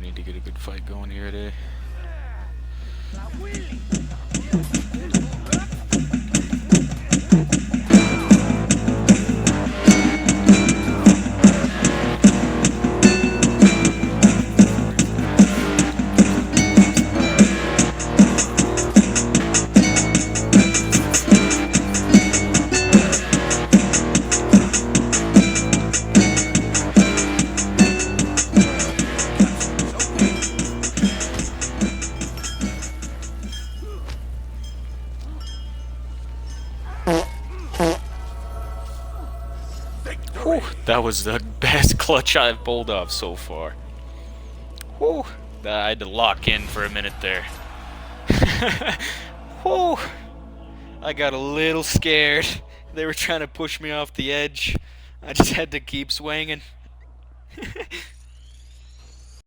we need to get a good fight going here today. Whew, that was the best clutch I've pulled off so far. Whew, I had to lock in for a minute there. Whew, I got a little scared. They were trying to push me off the edge. I just had to keep swinging.